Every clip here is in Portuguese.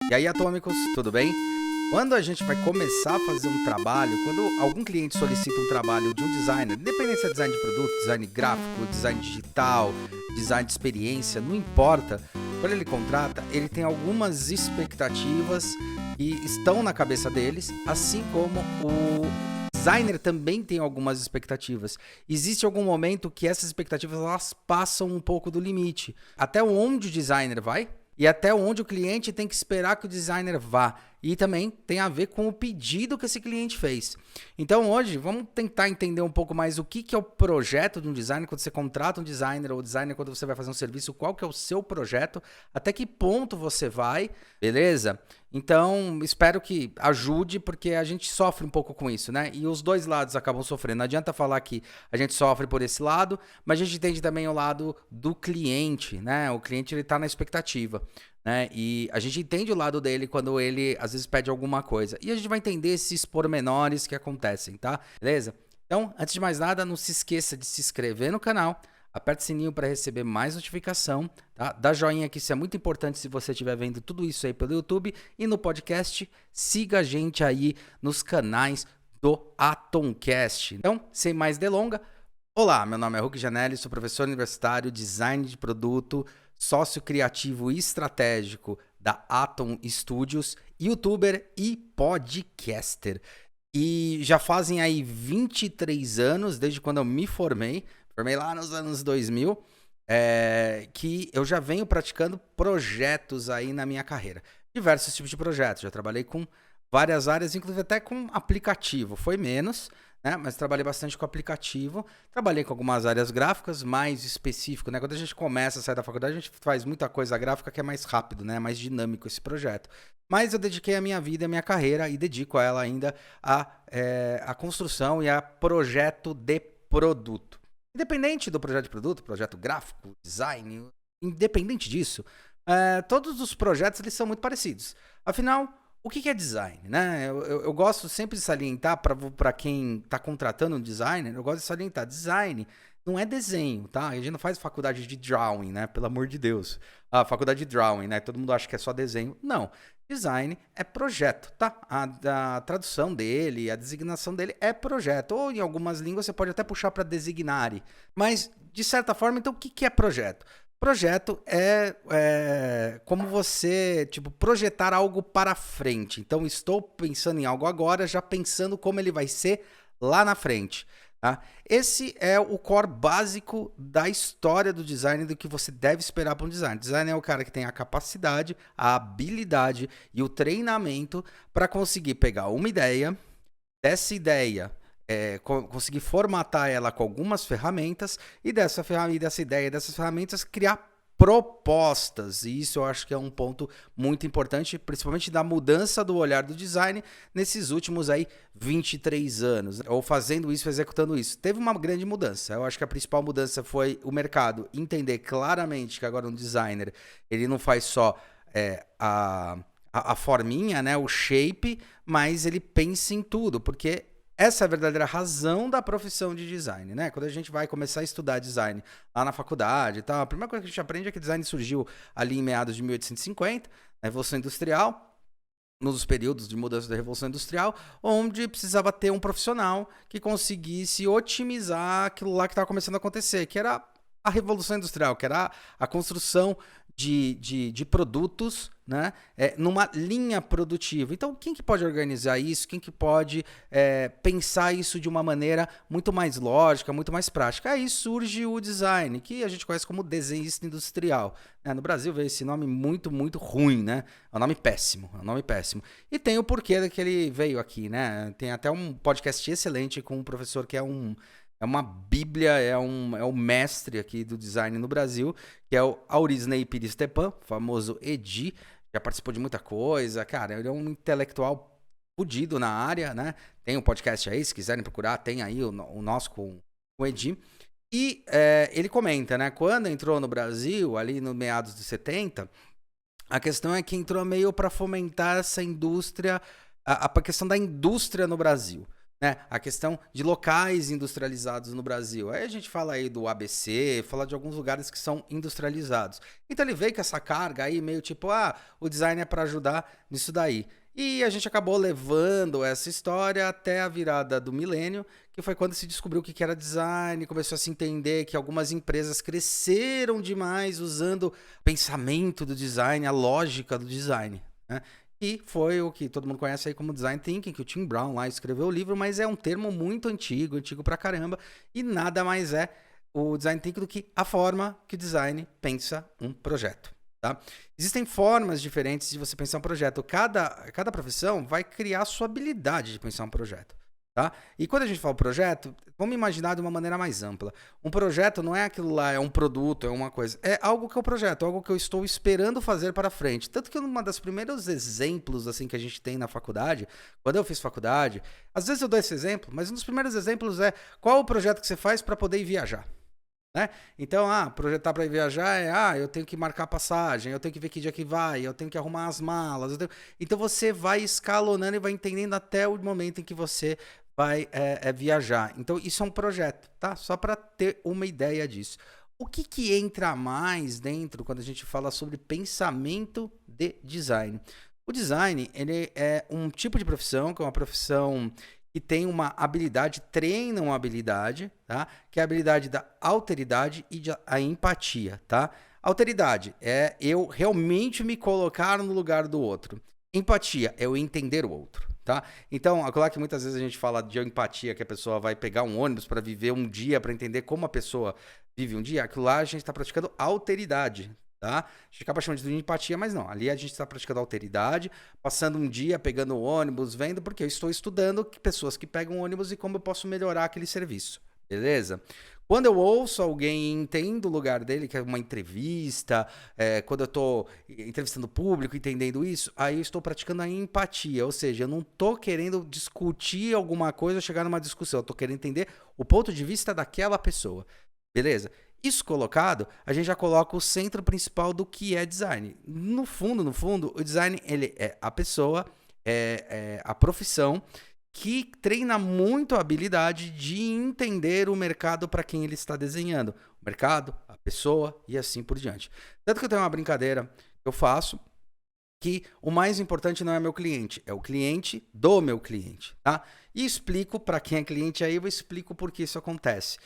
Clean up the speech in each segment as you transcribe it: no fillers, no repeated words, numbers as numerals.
E aí, atômicos, tudo bem? Quando a gente vai começar a fazer um trabalho, quando algum cliente solicita um trabalho de um designer, independente se é design de produto, design gráfico, design digital, design de experiência, não importa, quando ele contrata, ele tem algumas expectativas que estão na cabeça deles, assim como o designer também tem algumas expectativas. Existe algum momento que essas expectativas elas passam um pouco do limite. Até onde o designer vai? E até onde o cliente tem que esperar que o designer vá. E também tem a ver com o pedido que esse cliente fez. Então hoje vamos tentar entender um pouco mais o que é o projeto de um designer, quando você contrata um designer ou designer quando você vai fazer um serviço, qual que é o seu projeto, até que ponto você vai, beleza? Então espero que ajude, porque a gente sofre um pouco com isso, né? E os dois lados acabam sofrendo. Não adianta falar que a gente sofre por esse lado, mas a gente entende também o lado do cliente, né? O cliente ele tá na expectativa. Né? E a gente entende o lado dele quando ele às vezes pede alguma coisa. E a gente vai entender esses pormenores que acontecem, tá? Beleza? Então, antes de mais nada, não se esqueça de se inscrever no canal, aperte o sininho para receber mais notificação, tá? Dá joinha aqui, isso é muito importante se você estiver vendo tudo isso aí pelo YouTube e no podcast. Siga a gente aí nos canais do Atomcast. Então, sem mais delongas, olá, meu nome é Hugo Janelli, sou professor universitário, design de produto, sócio criativo e estratégico da Atom Studios, youtuber e podcaster. E já fazem aí 23 anos, desde quando eu me formei lá nos anos 2000, que eu já venho praticando projetos aí na minha carreira. Diversos tipos de projetos, já trabalhei com várias áreas, inclusive até com aplicativo, foi menos, né? Mas trabalhei bastante com aplicativo, trabalhei com algumas áreas gráficas, mais específico, né? Quando a gente começa a sair da faculdade, a gente faz muita coisa gráfica que é mais rápido, né? Mais dinâmico esse projeto. Mas eu dediquei a minha vida, a minha carreira e dedico a ela ainda a construção e a projeto de produto. Independente do projeto de produto, projeto gráfico, design, independente disso, todos os projetos eles são muito parecidos. Afinal, o que é design, né? Eu gosto sempre de salientar para quem está contratando um designer, eu gosto de salientar, design não é desenho, tá? A gente não faz faculdade de drawing, né? Pelo amor de Deus. A faculdade de drawing, né? Todo mundo acha que é só desenho. Não. Design é projeto, tá? A tradução dele, a designação dele é projeto. Ou em algumas línguas você pode até puxar para designare. Mas, de certa forma, então o que é projeto? Projeto é como você, tipo, projetar algo para frente. Então, estou pensando em algo agora, já pensando como ele vai ser lá na frente. Tá? Esse é o core básico da história do design, do que você deve esperar para um design. Design é o cara que tem a capacidade, a habilidade e o treinamento para conseguir pegar uma ideia, dessa ideia conseguir formatar ela com algumas ferramentas e dessa ideia, dessas ferramentas criar propostas. E isso eu acho que é um ponto muito importante, principalmente da mudança do olhar do design nesses últimos aí 23 anos, ou fazendo isso, executando isso. Teve uma grande mudança. Eu acho que a principal mudança foi o mercado entender claramente que agora um designer, ele não faz só a forminha, né, o shape, mas ele pensa em tudo, porque essa é a verdadeira razão da profissão de design, né? Quando a gente vai começar a estudar design lá na faculdade e tal, a primeira coisa que a gente aprende é que design surgiu ali em meados de 1850, na Revolução Industrial, nos períodos de mudança da Revolução Industrial, onde precisava ter um profissional que conseguisse otimizar aquilo lá que estava começando a acontecer, que era a Revolução Industrial, que era a construção de produtos, né, numa linha produtiva. Então, quem que pode organizar isso? Quem que pode pensar isso de uma maneira muito mais lógica, muito mais prática? Aí surge o design, que a gente conhece como desenhista industrial. No Brasil veio esse nome muito, muito ruim, né? É um nome péssimo, E tem o porquê que ele veio aqui, né? Tem até um podcast excelente com um professor que é uma bíblia, é um mestre aqui do design no Brasil, que é o Aurisney Pires Stepan, famoso Edi, já participou de muita coisa, cara, ele é um intelectual fudido na área, né? Tem um podcast aí, se quiserem procurar, tem aí o nosso com o Edi. E ele comenta, né? Quando entrou no Brasil, ali no meados dos 70, a questão é que entrou meio para fomentar essa indústria, a questão da indústria no Brasil. né? A questão de locais industrializados no Brasil. Aí a gente fala aí do ABC, fala de alguns lugares que são industrializados. Então ele veio com essa carga aí meio tipo, o design é para ajudar nisso daí. E a gente acabou levando essa história até a virada do milênio, que foi quando se descobriu o que era design, começou a se entender que algumas empresas cresceram demais usando o pensamento do design, a lógica do design, né? E foi o que todo mundo conhece aí como Design Thinking, que o Tim Brown lá escreveu o livro, mas é um termo muito antigo, antigo pra caramba, e nada mais é o Design Thinking do que a forma que o design pensa um projeto. Tá? Existem formas diferentes de você pensar um projeto. Cada profissão vai criar a sua habilidade de pensar um projeto. Tá? E quando a gente fala projeto, vamos imaginar de uma maneira mais ampla. Um projeto não é aquilo lá, é um produto, é uma coisa. É algo que eu projeto, algo que eu estou esperando fazer para frente. Tanto que um dos primeiros exemplos assim que a gente tem na faculdade, quando eu fiz faculdade, às vezes eu dou esse exemplo, mas um dos primeiros exemplos é qual o projeto que você faz para poder ir viajar. Né? Então, projetar para ir viajar eu tenho que marcar passagem, eu tenho que ver que dia que vai, eu tenho que arrumar as malas. Então você vai escalonando e vai entendendo até o momento em que você vai viajar. Então isso é um projeto, tá? Só para ter uma ideia disso. O que entra mais dentro quando a gente fala sobre pensamento de design? O design, ele é um tipo de profissão, que é uma profissão que tem uma habilidade, treina uma habilidade, tá? Que é a habilidade da alteridade e a empatia, tá? Alteridade é eu realmente me colocar no lugar do outro. Empatia é eu entender o outro, tá? Então, é claro que muitas vezes a gente fala de empatia, que a pessoa vai pegar um ônibus para viver um dia, para entender como a pessoa vive um dia. Aquilo lá a gente está praticando alteridade, tá? A gente acaba chamando de empatia, mas não. Ali a gente está praticando alteridade, passando um dia, pegando o ônibus, vendo, porque eu estou estudando pessoas que pegam ônibus e como eu posso melhorar aquele serviço, beleza? Quando eu ouço alguém e entendo o lugar dele, que é uma entrevista, quando eu estou entrevistando o público, entendendo isso, aí eu estou praticando a empatia, ou seja, eu não estou querendo discutir alguma coisa ou chegar numa discussão, eu estou querendo entender o ponto de vista daquela pessoa, beleza? Isso colocado, a gente já coloca o centro principal do que é design. No fundo, o design ele é a pessoa, é a profissão que treina muito a habilidade de entender o mercado para quem ele está desenhando. O mercado, a pessoa e assim por diante. Tanto que eu tenho uma brincadeira que eu faço, que o mais importante não é meu cliente, é o cliente do meu cliente, tá? E explico para quem é cliente aí, eu explico por que isso acontece.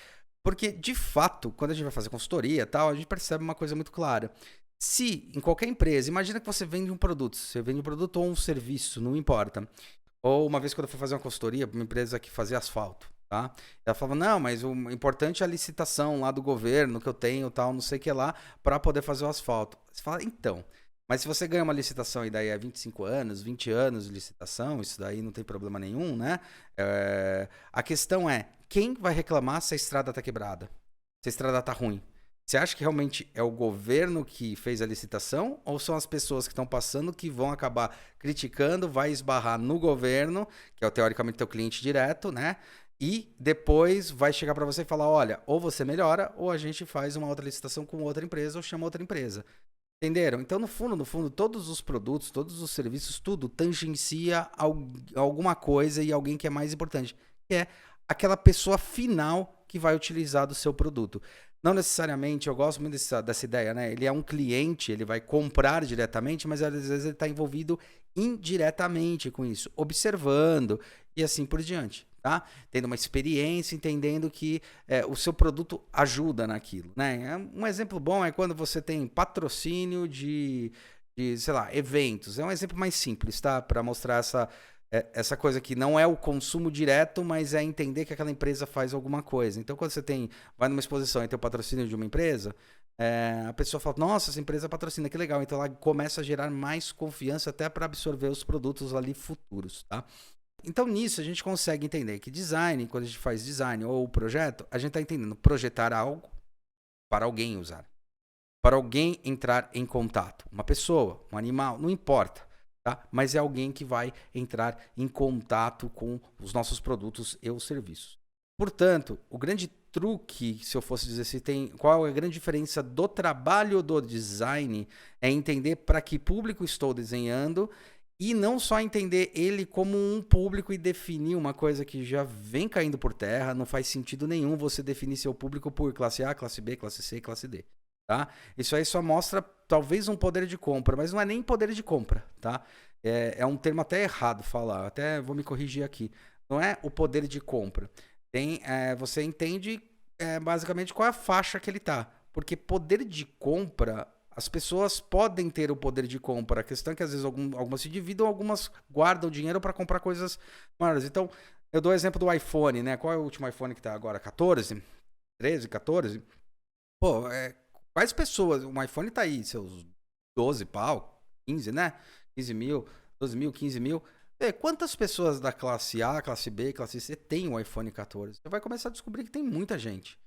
Porque, de fato, quando a gente vai fazer consultoria e tal, a gente percebe uma coisa muito clara. Se, em qualquer empresa, imagina que você vende um produto ou um serviço, não importa. Ou uma vez quando eu fui fazer uma consultoria para uma empresa que fazia asfalto, tá? Ela falava, não, mas o importante é a licitação lá do governo que eu tenho, tal, não sei o que lá, para poder fazer o asfalto. Você fala, então, mas se você ganha uma licitação e daí é 25 anos, 20 anos de licitação, isso daí não tem problema nenhum, né? A questão é, quem vai reclamar se a estrada está quebrada? Se a estrada está ruim? Você acha que realmente é o governo que fez a licitação ou são as pessoas que estão passando que vão acabar criticando, vai esbarrar no governo, que é teoricamente teu cliente direto, né? E depois vai chegar para você e falar, olha, ou você melhora ou a gente faz uma outra licitação com outra empresa ou chama outra empresa. Entenderam? Então, no fundo, todos os produtos, todos os serviços, tudo tangencia alguma coisa e alguém que é mais importante, que é aquela pessoa final que vai utilizar do seu produto. Não necessariamente, eu gosto muito dessa ideia, né? Ele é um cliente, ele vai comprar diretamente, mas às vezes ele está envolvido indiretamente com isso, observando e assim por diante, tá? Tendo uma experiência, entendendo que o seu produto ajuda naquilo, né? Um exemplo bom é quando você tem patrocínio de sei lá, eventos. É um exemplo mais simples, tá? Para mostrar essa coisa que não é o consumo direto, mas é entender que aquela empresa faz alguma coisa. Então, quando você vai numa exposição e tem o patrocínio de uma empresa, a pessoa fala, nossa, essa empresa patrocina, que legal. Então, ela começa a gerar mais confiança até para absorver os produtos ali futuros, tá? Então, nisso, a gente consegue entender que design, quando a gente faz design ou projeto, a gente está entendendo projetar algo para alguém usar. Para alguém entrar em contato. Uma pessoa, um animal, não importa. Tá? Mas é alguém que vai entrar em contato com os nossos produtos e os serviços. Portanto, o grande truque, se eu fosse dizer qual é a grande diferença do trabalho do design, é entender para que público estou desenhando E não só entender ele como um público e definir uma coisa que já vem caindo por terra, não faz sentido nenhum você definir seu público por classe A, classe B, classe C e classe D, tá? Isso aí só mostra talvez um poder de compra, mas não é nem poder de compra, tá? É um termo até errado falar, até vou me corrigir aqui. Não é o poder de compra. Você entende basicamente qual é a faixa que ele tá. Porque poder de compra, as pessoas podem ter o poder de compra. A questão é que às vezes algumas se dividem, algumas guardam dinheiro para comprar coisas maiores. Então, eu dou o exemplo do iPhone, né? Qual é o último iPhone que tá agora? 14? 13, 14? Pô, quais pessoas? Um iPhone tá aí, seus 12 pau, 15, né? 15 mil, 12 mil, 15 mil. Quantas pessoas da classe A, classe B, classe C tem o iPhone 14? Você vai começar a descobrir que tem muita gente.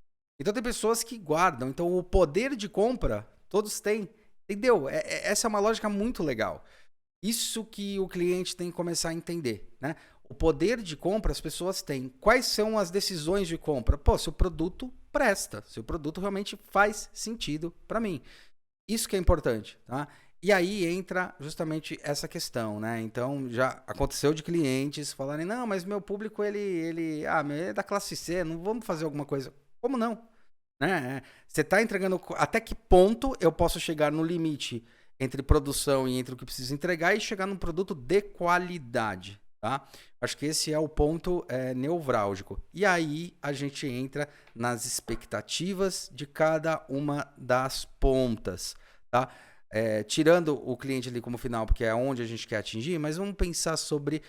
Então tem pessoas que guardam. Então o poder de compra, todos têm. Entendeu? Essa é uma lógica muito legal. Isso que o cliente tem que começar a entender, né? O poder de compra as pessoas têm. Quais são as decisões de compra? Pô, se o produto presta, se o produto realmente faz sentido para mim. Isso que é importante, tá? E aí entra justamente essa questão, né? Então já aconteceu de clientes falarem, não, mas meu público ele é da classe C, não vamos fazer alguma coisa. Como não? Né? Você está entregando até que ponto eu posso chegar no limite entre produção e entre o que preciso entregar e chegar num produto de qualidade, tá? Acho que esse é o ponto nevrálgico. E aí a gente entra nas expectativas de cada uma das pontas, tá? Tirando o cliente ali como final, porque é onde a gente quer atingir, mas vamos pensar sobre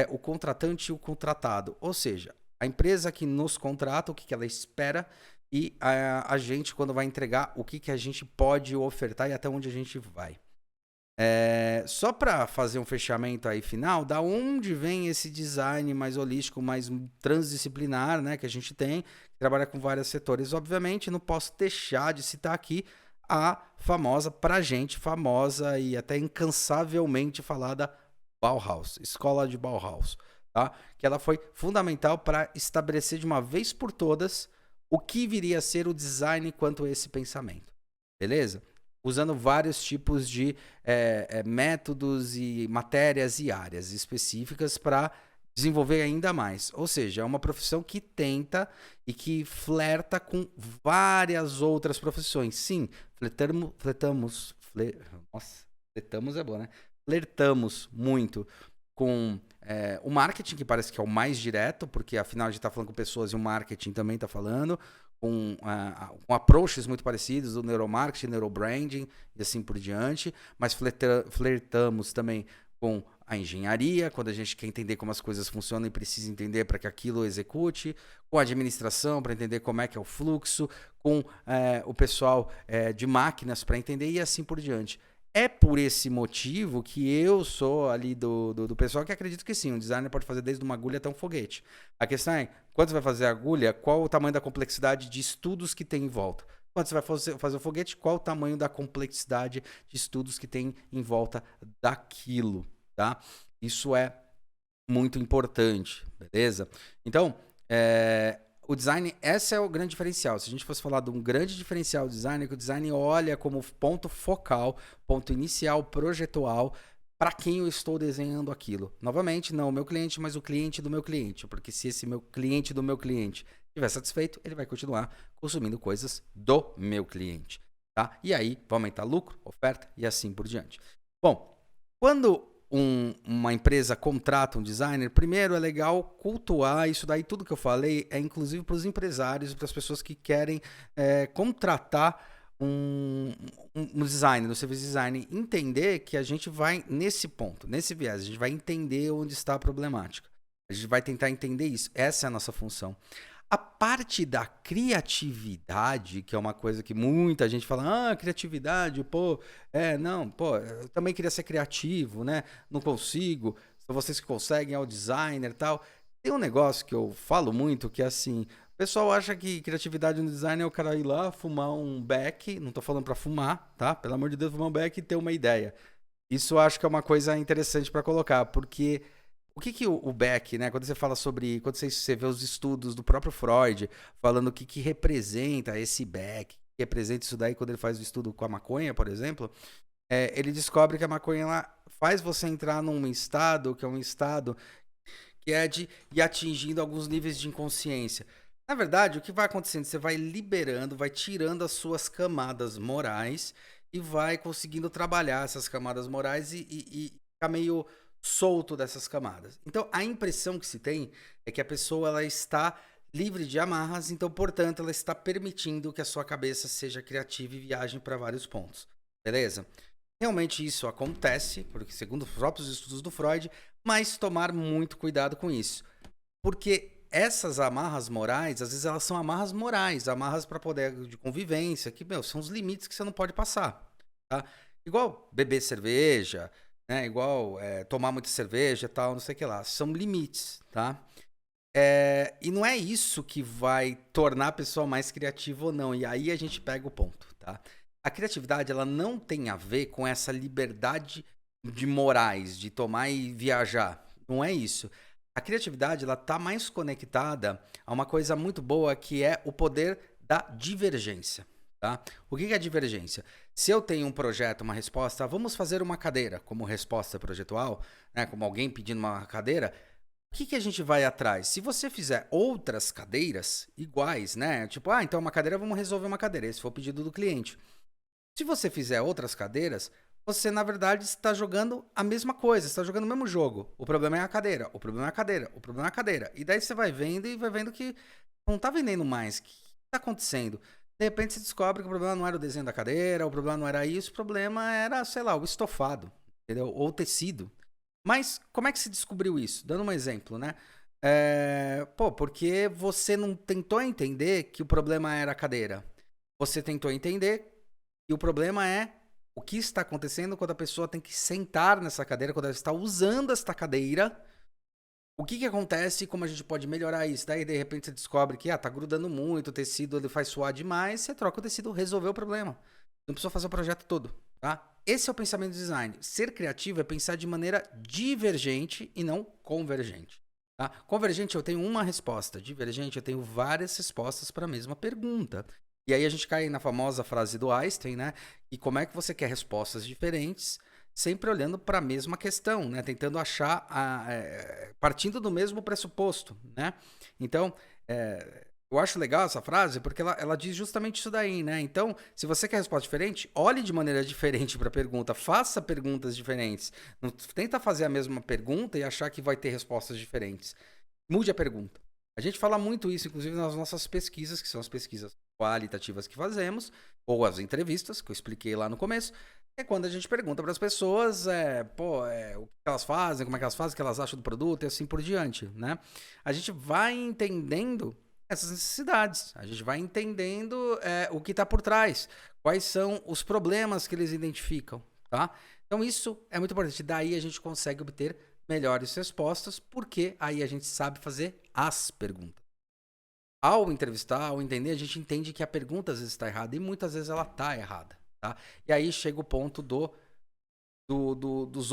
o contratante e o contratado. Ou seja, a empresa que nos contrata, o que ela espera, e a gente, quando vai entregar, o que a gente pode ofertar e até onde a gente vai. Só para fazer um fechamento aí final, da onde vem esse design mais holístico, mais transdisciplinar, né, que a gente tem, que trabalha com vários setores. Obviamente, não posso deixar de citar aqui a famosa, pra gente, famosa e até incansavelmente falada Bauhaus, Escola de Bauhaus, tá? Que ela foi fundamental para estabelecer de uma vez por todas o que viria a ser o design quanto a esse pensamento, beleza? Usando vários tipos de métodos e matérias e áreas específicas para desenvolver ainda mais. Ou seja, é uma profissão que tenta e que flerta com várias outras profissões. Sim, flertamos é bom, né? Flertamos muito com o marketing, que parece que é o mais direto, porque afinal a gente está falando com pessoas e o marketing também está falando, com approaches muito parecidos, do neuromarketing, neurobranding e assim por diante, mas flertamos também com a engenharia, quando a gente quer entender como as coisas funcionam e precisa entender para que aquilo execute, com a administração para entender como é que é o fluxo, com o pessoal de máquinas para entender e assim por diante. É por esse motivo que eu sou ali do pessoal que acredita que sim, um designer pode fazer desde uma agulha até um foguete. A questão é, quando você vai fazer a agulha, qual o tamanho da complexidade de estudos que tem em volta? Quando você vai fazer o foguete, qual o tamanho da complexidade de estudos que tem em volta daquilo, tá? Isso é muito importante, beleza? Então, o design, esse é o grande diferencial. Se a gente fosse falar de um grande diferencial do design, é que o design olha como ponto focal, ponto inicial, projetual, para quem eu estou desenhando aquilo. Novamente, não o meu cliente, mas o cliente do meu cliente. Porque se esse meu cliente do meu cliente estiver satisfeito, ele vai continuar consumindo coisas do meu cliente, tá? E aí, vai aumentar lucro, oferta e assim por diante. Bom, quando uma empresa contrata um designer, primeiro é legal cultuar isso daí, tudo que eu falei é inclusive para os empresários e para as pessoas que querem contratar um designer, um serviço design, entender que a gente vai nesse ponto, nesse viés, a gente vai entender onde está a problemática. A gente vai tentar entender isso. Essa é a nossa função. A parte da criatividade, que é uma coisa que muita gente fala, criatividade, eu também queria ser criativo, né? Não consigo, são vocês que conseguem, é o designer e tal. Tem um negócio que eu falo muito, que é assim, o pessoal acha que criatividade no design é o cara ir lá, fumar um beck, não tô falando pra fumar, tá? Pelo amor de Deus, fumar um beck e ter uma ideia. Isso eu acho que é uma coisa interessante pra colocar, porque o que o Beck, né? Quando você fala sobre, quando você vê os estudos do próprio Freud, falando o que representa esse Beck, que representa isso daí quando ele faz o estudo com a maconha, por exemplo, ele descobre que a maconha ela faz você entrar num estado, que é um estado que é de ir atingindo alguns níveis de inconsciência. Na verdade, o que vai acontecendo? Você vai liberando, vai tirando as suas camadas morais e vai conseguindo trabalhar essas camadas morais e ficar meio solto dessas camadas. Então, a impressão que se tem é que a pessoa ela está livre de amarras, então, portanto, ela está permitindo que a sua cabeça seja criativa e viaje para vários pontos. Beleza? Realmente isso acontece, porque segundo os próprios estudos do Freud, mas tomar muito cuidado com isso. Porque essas amarras morais, às vezes elas são amarras morais, amarras para poder de convivência, que, meu, são os limites que você não pode passar, tá? Igual beber cerveja, né? Igual tomar muita cerveja e tal, não sei o que lá. São limites, tá? E não é isso que vai tornar a pessoa mais criativa ou não. E aí a gente pega o ponto, tá? A criatividade, ela não tem a ver com essa liberdade de morais, de tomar e viajar. Não é isso. A criatividade, ela tá mais conectada a uma coisa muito boa que é o poder da divergência, tá? O que é a divergência? Se eu tenho um projeto, uma resposta, vamos fazer uma cadeira como resposta projetual, né? Como alguém pedindo uma cadeira, o que a gente vai atrás? Se você fizer outras cadeiras iguais, né? Tipo, então uma cadeira, vamos resolver uma cadeira. Esse foi o pedido do cliente. Se você fizer outras cadeiras, você, na verdade, está jogando a mesma coisa, está jogando o mesmo jogo. O problema é a cadeira, o problema é a cadeira, o problema é a cadeira. E daí você vai vendo e vai vendo que não está vendendo mais. O que está acontecendo? De repente você descobre que o problema não era o desenho da cadeira, o problema não era isso, o problema era, sei lá, o estofado, entendeu? Ou o tecido. Mas como é que se descobriu isso? Dando um exemplo, né? Porque você não tentou entender que o problema era a cadeira. Você tentou entender que o problema é o que está acontecendo quando a pessoa tem que sentar nessa cadeira, quando ela está usando esta cadeira. O que acontece e como a gente pode melhorar isso? Daí, de repente, você descobre que tá grudando muito, o tecido ele faz suar demais, você troca o tecido, resolveu o problema. Não precisa fazer o projeto todo, tá? Esse é o pensamento do design. Ser criativo é pensar de maneira divergente e não convergente. Tá? Convergente, eu tenho uma resposta. Divergente, eu tenho várias respostas para a mesma pergunta. E aí a gente cai na famosa frase do Einstein, né? E como é que você quer respostas diferentes, sempre olhando para a mesma questão, né? Tentando achar, partindo do mesmo pressuposto, né? Então, eu acho legal essa frase porque ela diz justamente isso daí, né? Então, se você quer resposta diferente, olhe de maneira diferente para a pergunta, faça perguntas diferentes. Não tenta fazer a mesma pergunta e achar que vai ter respostas diferentes. Mude a pergunta. A gente fala muito isso, inclusive, nas nossas pesquisas, que são as pesquisas qualitativas que fazemos, ou as entrevistas, que eu expliquei lá no começo, é quando a gente pergunta para as pessoas o que elas fazem, como é que elas fazem, o que elas acham do produto e assim por diante, né? A gente vai entendendo essas necessidades, a gente vai entendendo o que está por trás, quais são os problemas que eles identificam, tá? Então isso é muito importante, daí a gente consegue obter melhores respostas, porque aí a gente sabe fazer as perguntas. Ao entrevistar, ao entender, a gente entende que a pergunta às vezes está errada e muitas vezes ela está errada, tá? E aí chega o ponto dos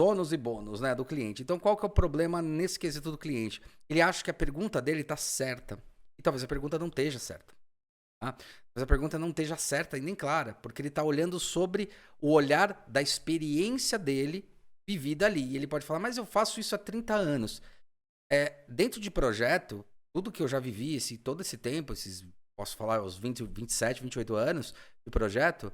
ônus e bônus, né, do cliente. Então, qual que é o problema nesse quesito do cliente? Ele acha que a pergunta dele está certa e talvez a pergunta não esteja certa. Tá? Mas a pergunta não esteja certa e nem clara, porque ele está olhando sobre o olhar da experiência dele vivida ali. E ele pode falar, mas eu faço isso há 30 anos. Dentro de projeto, tudo que eu já vivi todo esse tempo, posso falar, os 20, 27, 28 anos de projeto,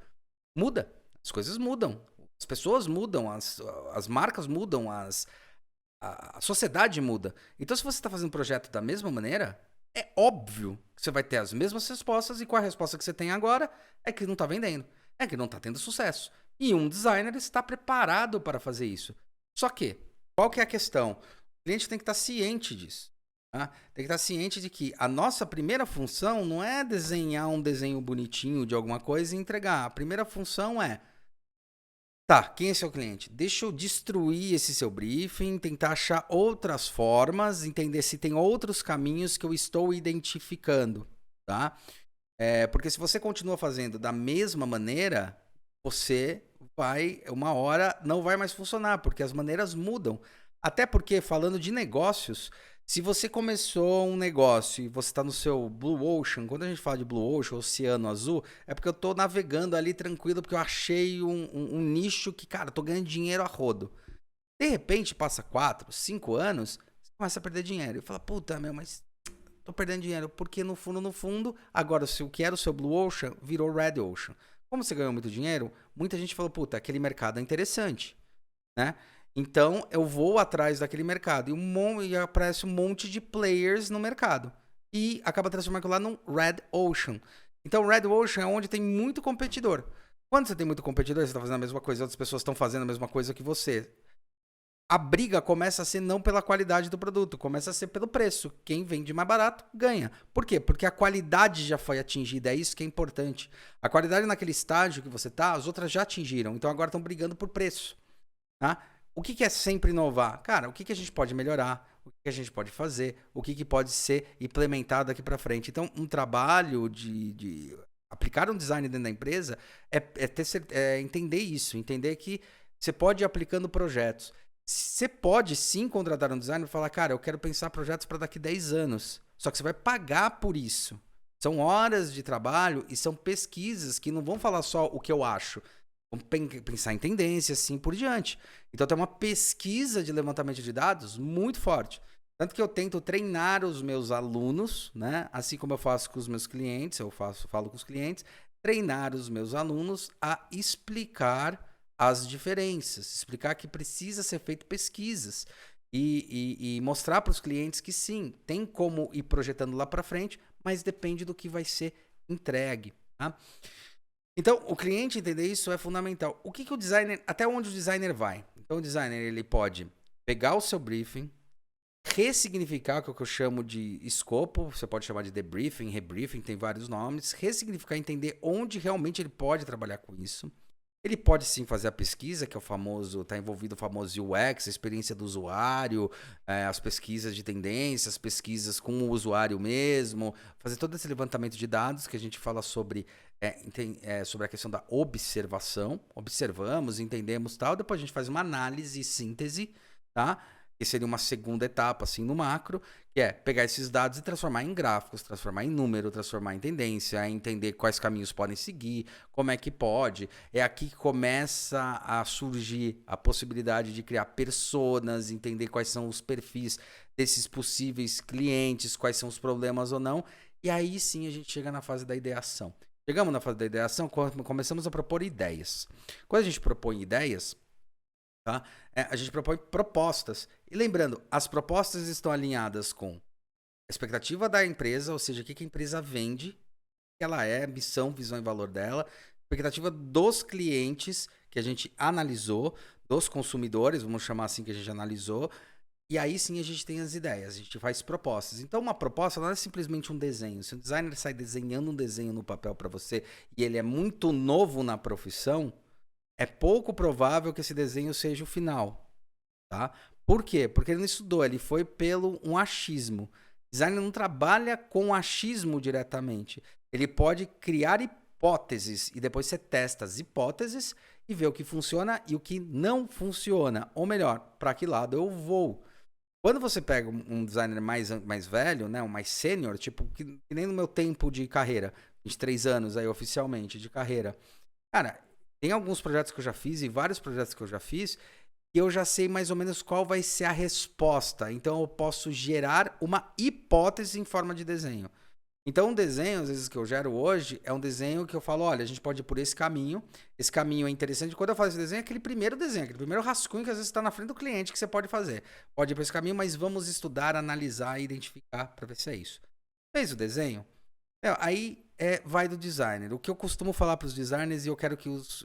muda. As coisas mudam. As pessoas mudam, as marcas mudam, a sociedade muda. Então, se você está fazendo um projeto da mesma maneira, é óbvio que você vai ter as mesmas respostas, e qual a resposta que você tem agora é que não está vendendo, é que não está tendo sucesso. E um designer está preparado para fazer isso. Só que, qual que é a questão? O cliente tem que estar ciente disso. Tá? Tem que estar ciente de que a nossa primeira função não é desenhar um desenho bonitinho de alguma coisa e entregar. A primeira função é, quem é seu cliente? Deixa eu destruir esse seu briefing, tentar achar outras formas, entender se tem outros caminhos que eu estou identificando, tá? Porque se você continua fazendo da mesma maneira, você uma hora não vai mais funcionar, porque as maneiras mudam. Até porque, falando de negócios, Se você começou um negócio e você está no seu Blue Ocean, quando a gente fala de Blue Ocean, Oceano Azul, é porque eu estou navegando ali tranquilo, porque eu achei um nicho que, cara, eu tô ganhando dinheiro a rodo. De repente, passa 4, 5 anos, você começa a perder dinheiro. E fala, puta, meu, mas tô perdendo dinheiro. Porque no fundo, agora se o que era o seu Blue Ocean virou Red Ocean. Como você ganhou muito dinheiro, muita gente falou, puta, aquele mercado é interessante, né? Então, eu vou atrás daquele mercado. E aparece um monte de players no mercado. E acaba transformando aquilo lá num Red Ocean. Então, Red Ocean é onde tem muito competidor. Quando você tem muito competidor, você está fazendo a mesma coisa, outras pessoas estão fazendo a mesma coisa que você. A briga começa a ser não pela qualidade do produto, começa a ser pelo preço. Quem vende mais barato ganha. Por quê? Porque a qualidade já foi atingida, é isso que é importante. A qualidade naquele estágio que você tá, as outras já atingiram, então agora estão brigando por preço. Tá? O que é sempre inovar? Cara, o que a gente pode melhorar? O que a gente pode fazer? O que pode ser implementado daqui para frente? Então, um trabalho de aplicar um design dentro da empresa é entender isso, entender que você pode ir aplicando projetos. Você pode sim contratar um designer e falar, cara, eu quero pensar projetos para daqui 10 anos. Só que você vai pagar por isso. São horas de trabalho e são pesquisas que não vão falar só o que eu acho. Vão pensar em tendências, assim por diante. Então tem uma pesquisa de levantamento de dados muito forte. Tanto que eu tento treinar os meus alunos, né? Assim como eu faço com os meus clientes, falo com os clientes, treinar os meus alunos a explicar as diferenças, explicar que precisa ser feito pesquisas e mostrar para os clientes que sim, tem como ir projetando lá para frente, mas depende do que vai ser entregue. Tá? Então, o cliente entender isso é fundamental. O que o designer, até onde o designer vai? Então, o designer ele pode pegar o seu briefing, ressignificar, que é o que eu chamo de escopo, você pode chamar de debriefing, rebriefing, tem vários nomes, ressignificar, entender onde realmente ele pode trabalhar com isso. Ele pode sim fazer a pesquisa, que é o famoso, está envolvido o famoso UX, a experiência do usuário, as pesquisas de tendências, pesquisas com o usuário mesmo, fazer todo esse levantamento de dados que a gente fala sobre, sobre a questão da observação. Observamos, entendemos tal, depois a gente faz uma análise e síntese, tá? Que seria uma segunda etapa, assim, no macro, que é pegar esses dados e transformar em gráficos, transformar em número, transformar em tendência, entender quais caminhos podem seguir, como é que pode. É aqui que começa a surgir a possibilidade de criar personas, entender quais são os perfis desses possíveis clientes, quais são os problemas ou não. E aí sim a gente chega na fase da ideação. Chegamos na fase da ideação, começamos a propor ideias. Quando a gente propõe ideias, tá? A gente propõe propostas. E lembrando, as propostas estão alinhadas com a expectativa da empresa, ou seja, o que a empresa vende, que ela é, missão, visão e valor dela, expectativa dos clientes que a gente analisou, dos consumidores, vamos chamar assim que a gente analisou, e aí sim a gente tem as ideias, a gente faz propostas. Então uma proposta não é simplesmente um desenho. Se o designer sai desenhando um desenho no papel para você e ele é muito novo na profissão, é pouco provável que esse desenho seja o final, tá? Por quê? Porque ele não estudou, ele foi pelo um achismo. Designer não trabalha com achismo diretamente. Ele pode criar hipóteses e depois você testa as hipóteses e vê o que funciona e o que não funciona. Ou melhor, para que lado eu vou. Quando você pega um designer mais velho, né, um mais sênior, tipo, que nem no meu tempo de carreira, 23 anos aí oficialmente de carreira, cara, tem alguns projetos que eu já fiz e vários projetos que eu já fiz que eu já sei mais ou menos qual vai ser a resposta. Então eu posso gerar uma hipótese em forma de desenho. Então um desenho, às vezes, que eu gero hoje, é um desenho que eu falo, olha, a gente pode ir por esse caminho. Esse caminho é interessante. Quando eu faço esse desenho, é aquele primeiro desenho, aquele primeiro rascunho que às vezes está na frente do cliente que você pode fazer. Pode ir por esse caminho, mas vamos estudar, analisar e identificar para ver se é isso. Fez o desenho? Aí vai do designer. O que eu costumo falar para os designers, e eu quero que os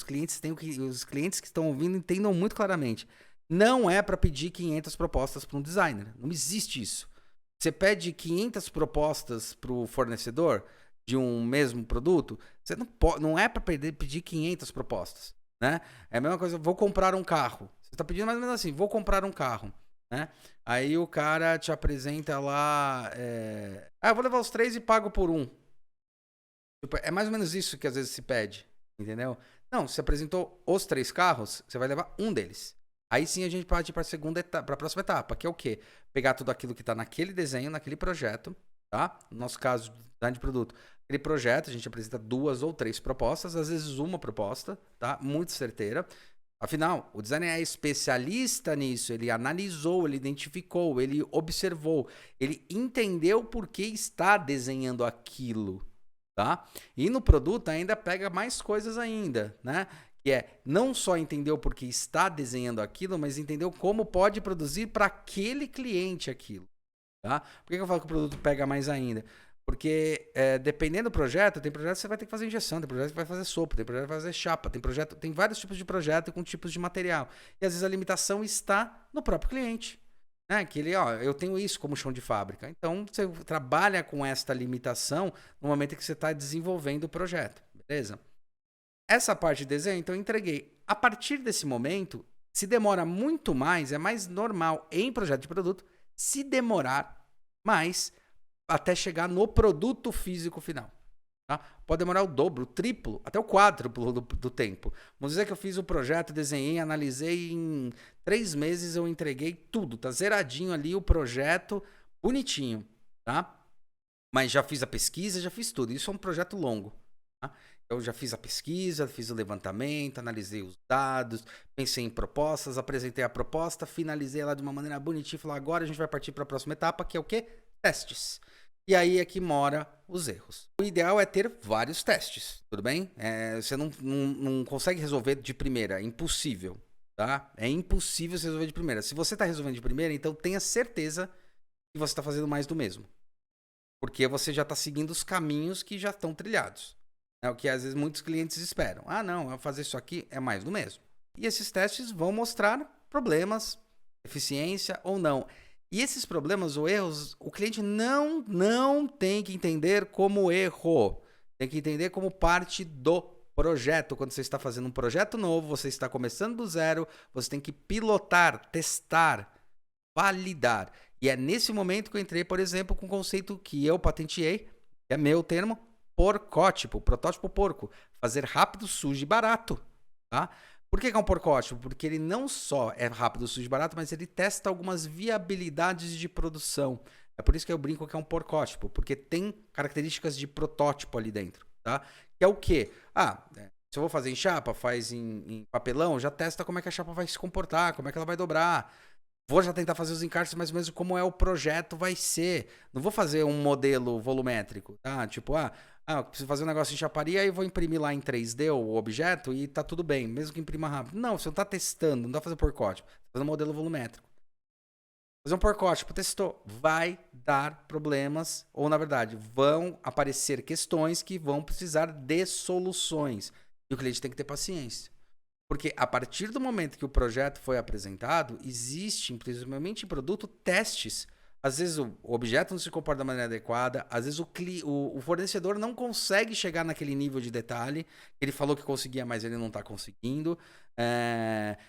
clientes tenham os clientes que estão ouvindo entendam muito claramente. Não é para pedir 500 propostas para um designer. Não existe isso. Você pede 500 propostas para o fornecedor de um mesmo produto, você não é para pedir 500 propostas, né? É a mesma coisa, vou comprar um carro. Você está pedindo mais ou menos assim, vou comprar um carro. Né? Aí o cara te apresenta lá, eu vou levar os 3 e pago por um. Tipo, é mais ou menos isso que às vezes se pede, entendeu? Não, você apresentou os 3 carros, você vai levar um deles. Aí sim a gente parte para a próxima etapa, que é o quê? Pegar tudo aquilo que está naquele desenho, naquele projeto, tá? No nosso caso, design de produto. Aquele projeto, a gente apresenta 2 ou 3 propostas, às vezes uma proposta, tá? Muito certeira. Afinal, o designer é especialista nisso, ele analisou, ele identificou, ele observou, ele entendeu por que está desenhando aquilo, tá? E no produto ainda pega mais coisas ainda, né? Que é não só entender o porquê está desenhando aquilo, mas entender como pode produzir para aquele cliente aquilo, tá? Por que eu falo que o produto pega mais ainda? Porque dependendo do projeto, tem projeto que você vai ter que fazer injeção, tem projeto que vai fazer sopro, tem projeto que vai fazer chapa, tem vários tipos de projeto com tipos de material. E às vezes a limitação está no próprio cliente. Né? Que ele, ó, eu tenho isso como chão de fábrica. Então você trabalha com esta limitação no momento em que você está desenvolvendo o projeto. Beleza? Essa parte de desenho, então eu entreguei. A partir desse momento, se demora muito mais, é mais normal em projeto de produto, se demorar mais até chegar no produto físico final. Tá? Pode demorar o dobro, o triplo, até o quádruplo do tempo. Vamos dizer que eu fiz o projeto, desenhei, analisei, em 3 meses eu entreguei tudo. Tá zeradinho ali o projeto, bonitinho. Tá? Mas já fiz a pesquisa, já fiz tudo. Isso é um projeto longo. Tá? Eu já fiz a pesquisa, fiz o levantamento, analisei os dados, pensei em propostas, apresentei a proposta, finalizei ela de uma maneira bonitinha e falei, agora a gente vai partir para a próxima etapa, que é o quê? Testes. E aí é que mora os erros. O ideal é ter vários testes, tudo bem? Você não consegue resolver de primeira, é impossível, tá? É impossível você resolver de primeira. Se você está resolvendo de primeira, então tenha certeza que você está fazendo mais do mesmo. Porque você já está seguindo os caminhos que já estão trilhados. É o que às vezes muitos clientes esperam. Ah, não, eu vou fazer isso aqui, é mais do mesmo. E esses testes vão mostrar problemas, eficiência ou não. E esses problemas ou erros, o cliente não tem que entender como erro. Tem que entender como parte do projeto. Quando você está fazendo um projeto novo, você está começando do zero, você tem que pilotar, testar, validar. E é nesse momento que eu entrei, por exemplo, com o conceito que eu patenteei, que é meu termo, porcótipo, protótipo porco. Fazer rápido, sujo e barato. Tá? Por que é um porcótipo? Porque ele não só é rápido, sujo e barato, mas ele testa algumas viabilidades de produção. É por isso que eu brinco que é um porcótipo, porque tem características de protótipo ali dentro. Tá? Que é o quê? Se eu vou fazer em chapa, faz em papelão, já testa como é que a chapa vai se comportar, como é que ela vai dobrar. Vou já tentar fazer os encartes mais ou menos como é o projeto vai ser. Não vou fazer um modelo volumétrico, tá? Tipo, eu preciso fazer um negócio em chaparia e vou imprimir lá em 3D o objeto e tá tudo bem, mesmo que imprima rápido. Não, você não tá testando, não tá fazendo porcótipo, tá fazendo um modelo volumétrico. Fazer um porcótipo, testou, vai dar problemas, ou na verdade, vão aparecer questões que vão precisar de soluções. E o cliente tem que ter paciência. Porque a partir do momento que o projeto foi apresentado, existem, principalmente em produto, testes. Às vezes o objeto não se comporta da maneira adequada, às vezes o fornecedor não consegue chegar naquele nível de detalhe. Ele falou que conseguia, mas ele não está conseguindo.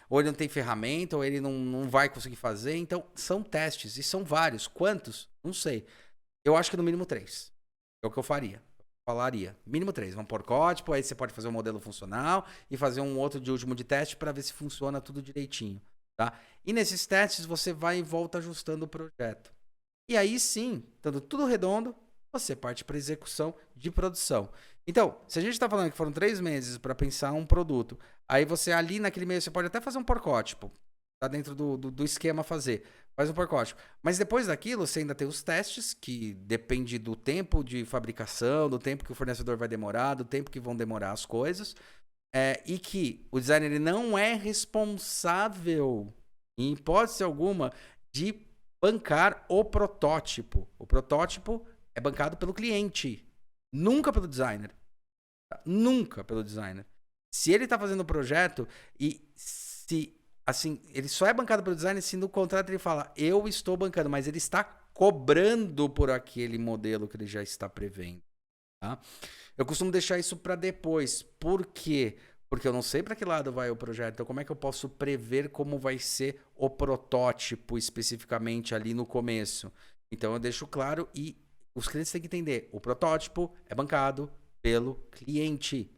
Ou ele não tem ferramenta, ou ele não vai conseguir fazer. Então, são testes, e são vários. Quantos? Não sei. Eu acho que no mínimo 3. É o que eu faria. Falaria. Mínimo 3. Vamos por código, aí você pode fazer um modelo funcional e fazer um outro de último de teste para ver se funciona tudo direitinho. Tá? E nesses testes você vai e volta ajustando o projeto. E aí sim, estando tudo redondo, você parte para execução de produção. Então, se a gente está falando que foram 3 meses para pensar um produto, aí você ali naquele meio, você pode até fazer um porcótipo. Tá dentro do esquema fazer. Faz um porcótipo. Mas depois daquilo, você ainda tem os testes, que depende do tempo de fabricação, do tempo que o fornecedor vai demorar, do tempo que vão demorar as coisas. E que o designer ele não é responsável, em hipótese alguma, de bancar o protótipo. O protótipo é bancado pelo cliente, nunca pelo designer. Nunca pelo designer. Se ele está fazendo o projeto e se... Assim, ele só é bancado pelo designer se no contrato ele fala, eu estou bancando, mas ele está cobrando por aquele modelo que ele já está prevendo. Tá? Eu costumo deixar isso para depois. Por quê? Porque eu não sei para que lado vai o projeto. Então, como é que eu posso prever como vai ser o protótipo especificamente ali no começo? Então, eu deixo claro e os clientes têm que entender. O protótipo é bancado pelo cliente.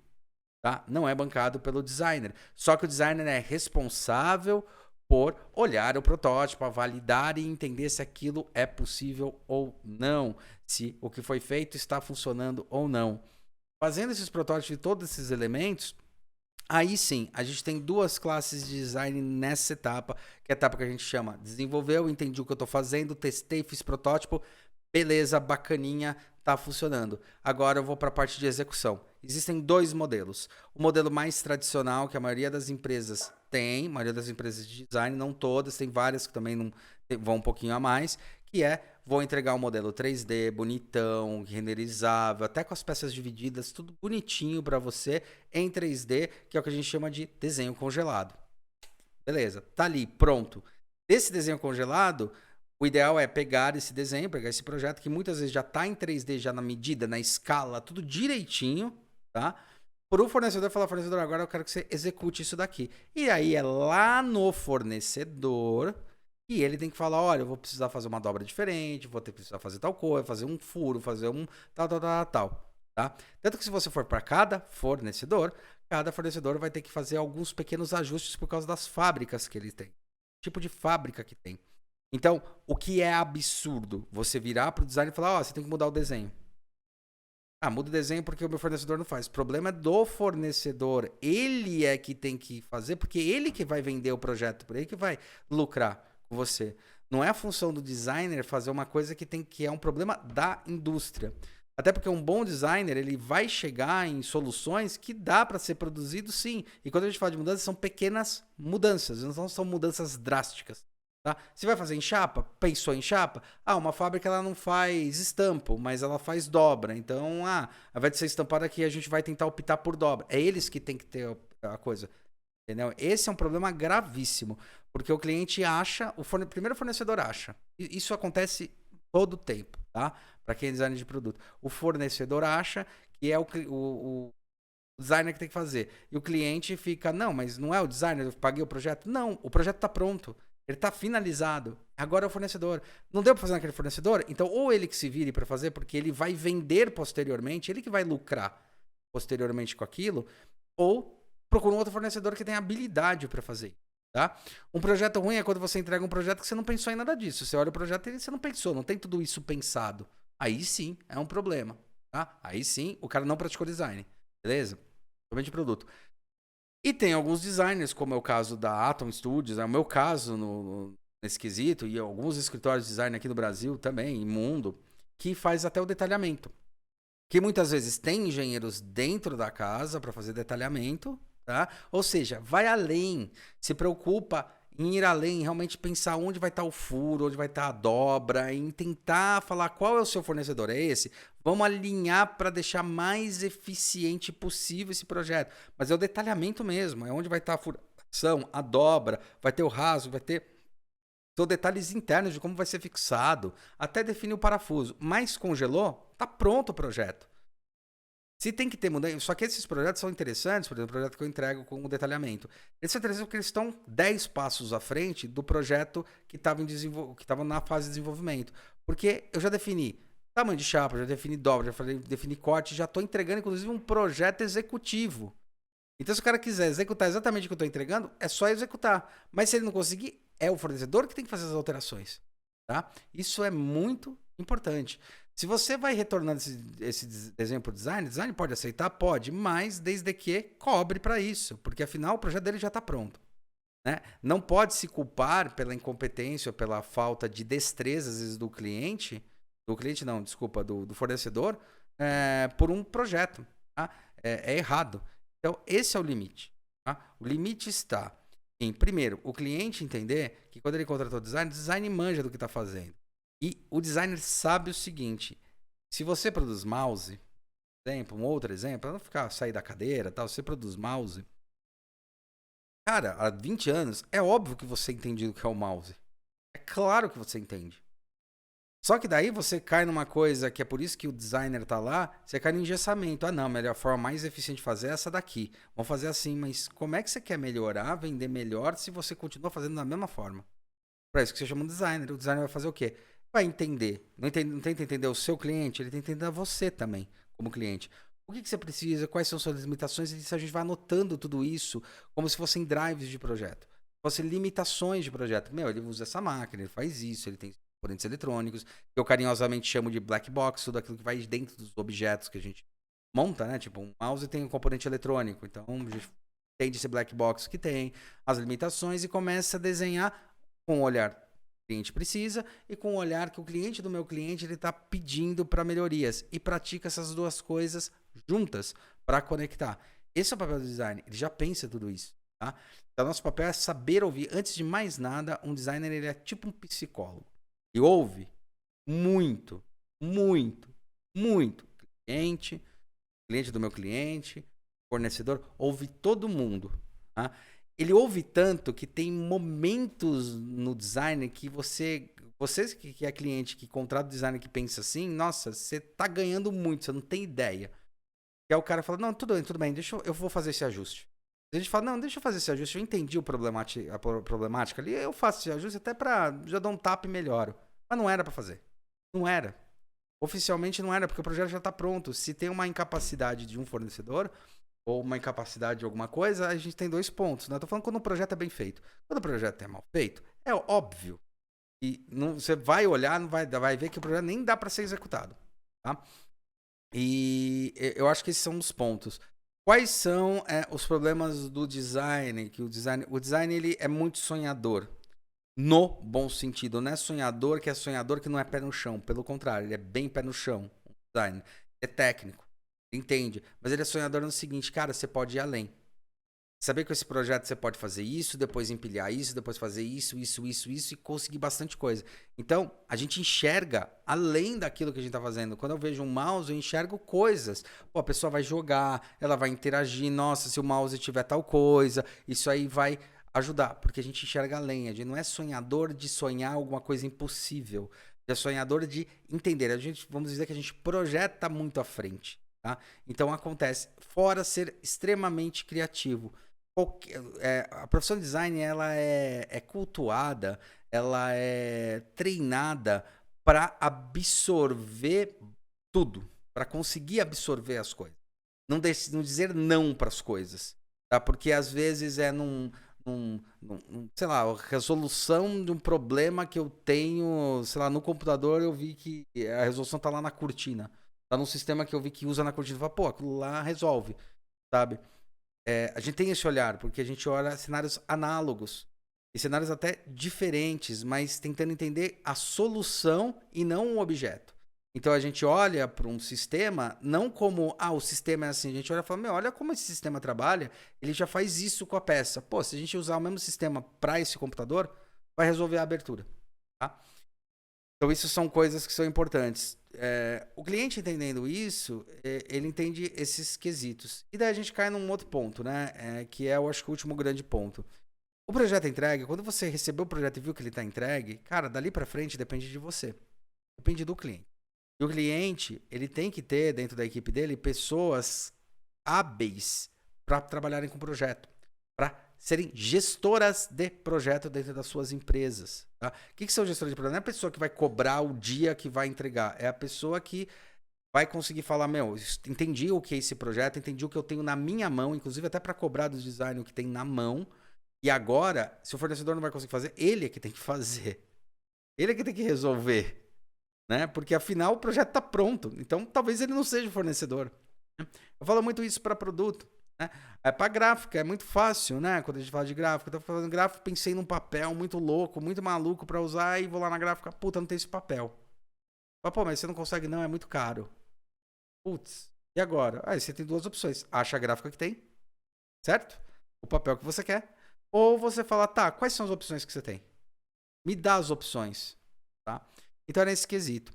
Tá? Não é bancado pelo designer. Só que o designer é responsável por olhar o protótipo, validar e entender se aquilo é possível ou não, se o que foi feito está funcionando ou não. Fazendo esses protótipos de todos esses elementos, aí sim, a gente tem duas classes de design nessa etapa, que é a etapa que a gente chama desenvolveu, entendi o que eu estou fazendo, testei, fiz protótipo, beleza, bacaninha, tá funcionando. Agora eu vou para a parte de execução. Existem dois modelos. O modelo mais tradicional, que a maioria das empresas tem, a maioria das empresas de design, não todas, tem várias que também não vão um pouquinho a mais, que é, vou entregar um modelo 3D, bonitão, renderizável, até com as peças divididas, tudo bonitinho para você, em 3D, que é o que a gente chama de desenho congelado. Beleza, tá ali, pronto. Desse desenho congelado, o ideal é pegar esse desenho, pegar esse projeto, que muitas vezes já está em 3D, já na medida, na escala, tudo direitinho, tá? Para o fornecedor falar, fornecedor, agora eu quero que você execute isso daqui. E aí é lá no fornecedor que ele tem que falar, olha, eu vou precisar fazer uma dobra diferente, vou precisar fazer tal coisa, fazer um furo, fazer um tal, tá? Tanto que se você for para cada fornecedor vai ter que fazer alguns pequenos ajustes por causa das fábricas que ele tem. Tipo de fábrica que tem. Então, o que é absurdo? Você virar para o design e falar, ó, você tem que mudar o desenho. Ah, muda o desenho porque o meu fornecedor não faz. O problema é do fornecedor. Ele é que tem que fazer, porque ele que vai vender o projeto, por ele que vai lucrar com você. Não é a função do designer fazer uma coisa que é um problema da indústria. Até porque um bom designer, ele vai chegar em soluções que dá para ser produzido sim. E quando a gente fala de mudanças, são pequenas mudanças, não são mudanças drásticas. Tá? Você vai fazer em chapa? Pensou em chapa? Ah, uma fábrica ela não faz estampo, mas ela faz dobra. Então, ao invés de ser estampada aqui, a gente vai tentar optar por dobra. É eles que tem que ter a coisa. Entendeu? Esse é um problema gravíssimo. Porque o cliente acha, primeiro fornecedor acha. Isso acontece todo o tempo, tá? Para quem é designer de produto. O fornecedor acha que é o designer que tem que fazer. E o cliente fica, não, mas não é o designer, eu paguei o projeto? Não, o projeto está pronto. Ele está finalizado. Agora é o fornecedor. Não deu para fazer naquele fornecedor? Então, ou ele que se vire para fazer, porque ele vai vender posteriormente, ele que vai lucrar posteriormente com aquilo, ou procura um outro fornecedor que tem habilidade para fazer. Tá? Um projeto ruim é quando você entrega um projeto que você não pensou em nada disso. Você olha o projeto e você não pensou, não tem tudo isso pensado. Aí sim é um problema. Tá? Aí sim o cara não praticou design. Beleza? Somente de produto. E tem alguns designers, como é o caso da Atom Studios, é o meu caso nesse quesito, e alguns escritórios de design aqui no Brasil também, e mundo, que faz até o detalhamento. Que muitas vezes tem engenheiros dentro da casa para fazer detalhamento, tá? Ou seja, vai além, se preocupa em ir além, realmente pensar onde vai estar o furo, onde vai estar a dobra, em tentar falar qual é o seu fornecedor, é esse? Vamos alinhar para deixar mais eficiente possível esse projeto. Mas é o detalhamento mesmo, é onde vai estar a furação, a dobra, vai ter o raso, vai ter os detalhes internos de como vai ser fixado, até definir o parafuso. Mas congelou, tá pronto o projeto. Se tem que ter mudança, só que esses projetos são interessantes, por exemplo, o projeto que eu entrego com o detalhamento. Eles são interessantes porque eles estão 10 passos à frente do projeto que estava na fase de desenvolvimento. Porque eu já defini tamanho de chapa, já defini dobra, já defini corte, já estou entregando, inclusive, um projeto executivo. Então, se o cara quiser executar exatamente o que eu estou entregando, é só executar. Mas se ele não conseguir, é o fornecedor que tem que fazer as alterações. Tá? Isso é muito importante. Se você vai retornando esse desenho para o design pode aceitar? Pode, mas desde que cobre para isso, porque afinal o projeto dele já está pronto. Né? Não pode se culpar pela incompetência ou pela falta de destreza, às vezes, do fornecedor, por um projeto. Tá? É errado. Então, esse é o limite. Tá? O limite está em, primeiro, o cliente entender que quando ele contratou o design manja do que está fazendo. E o designer sabe o seguinte, se você produz mouse, um outro exemplo, para não sair da cadeira, tal, você produz mouse, cara, há 20 anos, é óbvio que você entende o que é o mouse. É claro que você entende. Só que daí você cai numa coisa que é por isso que o designer tá lá, você cai no engessamento. Ah, não, a melhor forma mais eficiente de fazer é essa daqui. Vamos fazer assim, mas como é que você quer melhorar, vender melhor se você continua fazendo da mesma forma? Para isso que você chama um designer. O designer vai fazer o quê? Vai entender. Não tenta entender o seu cliente, ele tenta entender você também, como cliente. O que você precisa, quais são suas limitações, e a gente vai anotando tudo isso como se fossem drives de projeto. fosse limitações de projeto. Meu, ele usa essa máquina, ele faz isso, ele tem componentes eletrônicos, que eu carinhosamente chamo de black box, tudo aquilo que vai dentro dos objetos que a gente monta, né? Tipo, um mouse tem um componente eletrônico, então a gente entende esse black box que tem, as limitações e começa a desenhar com o olhar que o cliente precisa e com o olhar que o cliente do meu cliente ele está pedindo para melhorias e pratica essas duas coisas juntas para conectar. Esse é o papel do design, ele já pensa tudo isso, tá? Então, nosso papel é saber ouvir. Antes de mais nada, um designer ele é tipo um psicólogo. E ouve muito, muito, muito. Cliente do meu cliente, fornecedor, ouve todo mundo. Tá? Ele ouve tanto que tem momentos no design que você que é cliente, que contrata o designer que pensa assim, nossa, você tá ganhando muito, você não tem ideia. E aí o cara fala, não, tudo bem, eu vou fazer esse ajuste. A gente fala, não, deixa eu fazer esse ajuste, eu entendi a problemática ali, eu faço esse ajuste até pra já dar um tapa e melhoro. Mas não era pra fazer. Não era. Oficialmente não era, porque o projeto já tá pronto. Se tem uma incapacidade de um fornecedor, ou uma incapacidade de alguma coisa, a gente tem 2 pontos. Né? Eu tô falando quando o projeto é bem feito. Quando o projeto é mal feito, é óbvio. E não, você vai olhar, não vai ver que o projeto nem dá pra ser executado. Tá? E eu acho que esses são os pontos. Quais são os problemas do design? Que o design ele é muito sonhador. No bom sentido. Não é sonhador que não é pé no chão. Pelo contrário, ele é bem pé no chão. O design é técnico. Entende? Mas ele é sonhador no seguinte, cara, você pode ir além. Saber que com esse projeto você pode fazer isso, depois empilhar isso, depois fazer isso e conseguir bastante coisa. Então, a gente enxerga além daquilo que a gente está fazendo. Quando eu vejo um mouse, eu enxergo coisas. Pô, a pessoa vai jogar, ela vai interagir. Nossa, se o mouse tiver tal coisa, isso aí vai ajudar. Porque a gente enxerga além. A gente não é sonhador de sonhar alguma coisa impossível. É sonhador de entender. A gente, vamos dizer que a gente projeta muito à frente. Tá? Então, acontece. Fora ser extremamente criativo. A profissão de design ela é cultuada, ela é treinada para absorver tudo, para conseguir absorver as coisas. Não dizer não para as coisas, tá? Porque às vezes é sei lá, a resolução de um problema que eu tenho, sei lá, no computador eu vi que a resolução tá lá na cortina. Tá num sistema que eu vi que usa na cortina. Fala, pô, aquilo lá resolve, sabe? A gente tem esse olhar, porque a gente olha cenários análogos, e cenários até diferentes, mas tentando entender a solução e não o objeto. Então a gente olha para um sistema, não como, o sistema é assim, a gente olha e fala, olha como esse sistema trabalha, ele já faz isso com a peça. Pô, se a gente usar o mesmo sistema para esse computador, vai resolver a abertura. Tá? Então, isso são coisas que são importantes. O cliente entendendo isso, ele entende esses quesitos. E daí a gente cai num outro ponto, né? Que é, eu acho que o último grande ponto. O projeto é entregue, quando você recebeu o projeto e viu que ele está entregue, cara, dali para frente depende de você. Depende do cliente. E o cliente, ele tem que ter dentro da equipe dele pessoas hábeis para trabalharem com o projeto. Para serem gestoras de projeto dentro das suas empresas. Tá? O que são gestoras de projeto? Não é a pessoa que vai cobrar o dia que vai entregar. É a pessoa que vai conseguir falar, entendi o que é esse projeto, entendi o que eu tenho na minha mão, inclusive até para cobrar do design o que tem na mão. E agora, se o fornecedor não vai conseguir fazer, ele é que tem que fazer. Ele é que tem que resolver. Né? Porque afinal o projeto está pronto. Então talvez ele não seja o fornecedor. Eu falo muito isso para produto. Né? Para gráfica é muito fácil, né? Quando a gente fala de gráfica, eu tô falando gráfico, pensei num papel muito louco, muito maluco para usar e vou lá na gráfica, puta, não tem esse papel. Pô, mas você não consegue não, é muito caro. Putz, e agora? Aí você tem 2 opções. Acha a gráfica que tem, certo? O papel que você quer. Ou você fala, tá, quais são as opções que você tem? Me dá as opções, tá? Então é nesse quesito.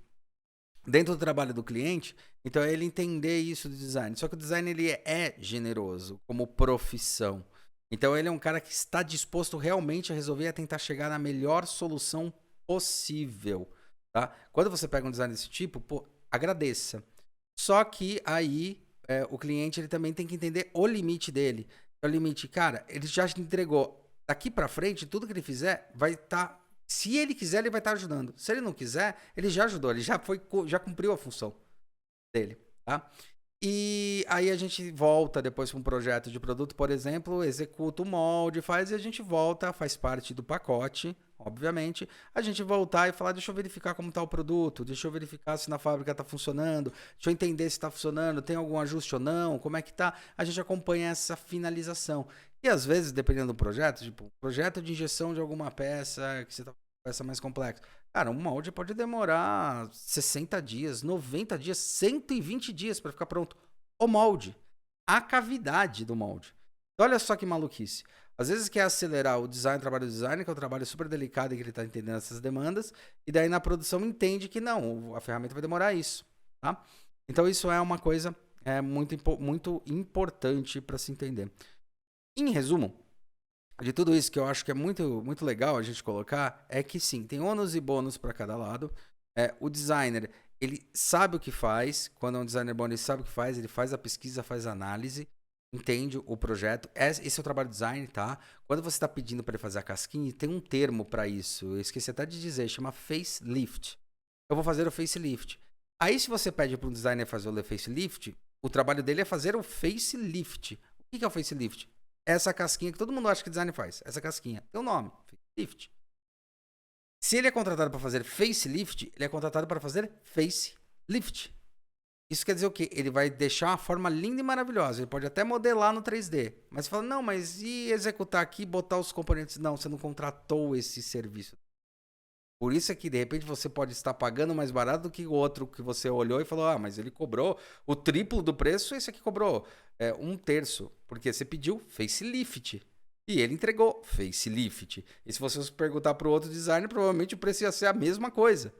Dentro do trabalho do cliente, então é ele entender isso do design. Só que o design ele é generoso como profissão. Então ele é um cara que está disposto realmente a resolver e a tentar chegar na melhor solução possível. Tá? Quando você pega um design desse tipo, pô, agradeça. Só que aí o cliente ele também tem que entender o limite dele. O limite, cara, ele já te entregou. Daqui para frente, tudo que ele fizer vai estar... Se ele quiser, ele vai estar ajudando. Se ele não quiser, ele já ajudou. Ele já cumpriu a função dele. Tá? E aí a gente volta depois para um projeto de produto, por exemplo, executa o molde, faz e a gente volta, faz parte do pacote, obviamente, a gente voltar e falar, deixa eu verificar como está o produto, deixa eu verificar se na fábrica está funcionando, deixa eu entender se está funcionando, tem algum ajuste ou não, como é que tá, a gente acompanha essa finalização. E às vezes, dependendo do projeto, tipo, projeto de injeção de alguma peça, que você tá com uma peça mais complexa, cara, um molde pode demorar 60 dias, 90 dias, 120 dias para ficar pronto. O molde, a cavidade do molde. Olha só que maluquice. Às vezes quer acelerar o design, o trabalho do designer, que é um trabalho super delicado e que ele está entendendo essas demandas, e daí na produção entende que não, a ferramenta vai demorar isso, tá? Então isso é uma coisa muito importante para se entender. Em resumo, de tudo isso que eu acho que é muito legal a gente colocar, é que sim, tem ônus e bônus para cada lado. O designer, ele sabe o que faz, quando é um designer bom, ele sabe o que faz, ele faz a pesquisa, faz a análise, entende o projeto. Esse é o trabalho do design, tá? Quando você está pedindo para ele fazer a casquinha, tem um termo para isso, eu esqueci até de dizer, chama facelift. Eu vou fazer o facelift. Aí se você pede para um designer fazer o facelift, o trabalho dele é fazer o facelift. O que é o facelift? Essa casquinha que todo mundo acha que design faz. Essa casquinha. Tem um nome. Facelift. Se ele é contratado para fazer facelift, ele é contratado para fazer facelift. Isso quer dizer o quê? Ele vai deixar uma forma linda e maravilhosa. Ele pode até modelar no 3D. Mas você fala, não, mas e executar aqui, botar os componentes? Não, você não contratou esse serviço. Por isso é que, de repente, você pode estar pagando mais barato do que o outro que você olhou e falou, ah, mas ele cobrou o triplo do preço, esse aqui cobrou 1/3, porque você pediu facelift. E ele entregou facelift. E se você perguntar para o outro designer, provavelmente o preço ia ser a mesma coisa,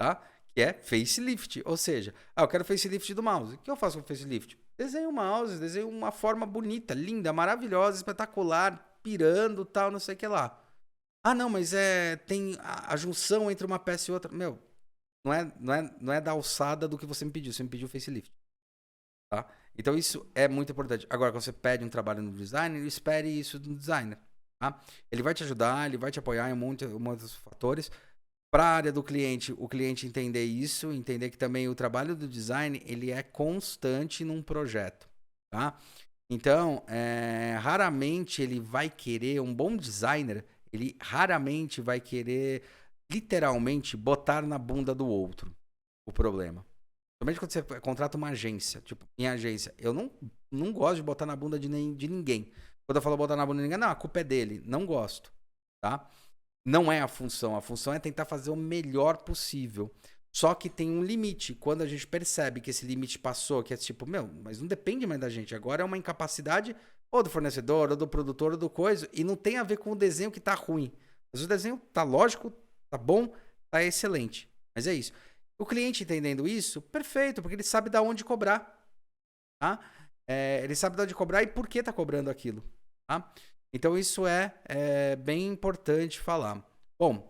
tá? Que é facelift. Ou seja, eu quero facelift do mouse. O que eu faço com o facelift? Desenho o mouse, desenho uma forma bonita, linda, maravilhosa, espetacular, pirando, tal, não sei o que lá. Ah, não, mas tem a junção entre uma peça e outra. Meu, não é da alçada do que você me pediu. Você me pediu facelift. Tá? Então isso é muito importante. Agora, quando você pede um trabalho no designer, espere isso do designer. Tá? Ele vai te ajudar, ele vai te apoiar em muitos fatores. Para a área do cliente, o cliente entender isso, entender que também o trabalho do design ele é constante num projeto. Tá? Então, raramente ele vai querer, um bom designer, ele raramente vai querer, literalmente, botar na bunda do outro o problema. Somente quando você contrata uma agência, tipo, minha agência, eu não gosto de botar na bunda de ninguém. Quando eu falo botar na bunda de ninguém, não, a culpa é dele. Não gosto, tá? Não é a função é tentar fazer o melhor possível. Só que tem um limite. Quando a gente percebe que esse limite passou, que é tipo, mas não depende mais da gente. Agora é uma incapacidade ou do fornecedor, ou do produtor, ou do coisa, e não tem a ver com o desenho que tá ruim. Mas o desenho tá lógico, tá bom, tá excelente. Mas é isso. O cliente entendendo isso, perfeito, porque ele sabe de onde cobrar. Tá? Ele sabe de onde cobrar e por que tá cobrando aquilo. Tá? Então isso é bem importante falar. Bom,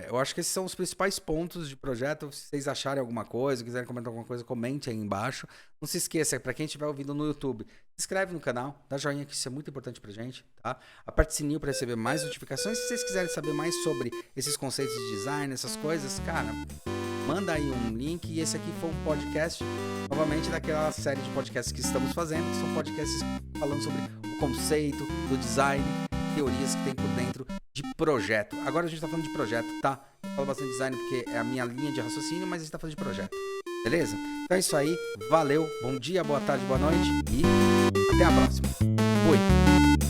eu acho que esses são os principais pontos de projeto. Se vocês acharem alguma coisa, quiserem comentar alguma coisa, comente aí embaixo. Não se esqueça, para quem estiver ouvindo no YouTube, se inscreve no canal, dá joinha que isso é muito importante pra gente, tá? Aperte o sininho para receber mais notificações. Se vocês quiserem saber mais sobre esses conceitos de design, essas coisas, cara, manda aí um link. E esse aqui foi um podcast, novamente, daquela série de podcasts que estamos fazendo, que são podcasts falando sobre o conceito do design, teorias que tem por dentro de projeto. Agora a gente tá falando de projeto, tá? Eu falo bastante design porque é a minha linha de raciocínio, mas a gente tá falando de projeto. Beleza? Então é isso aí. Valeu. Bom dia, boa tarde, boa noite e até a próxima. Fui.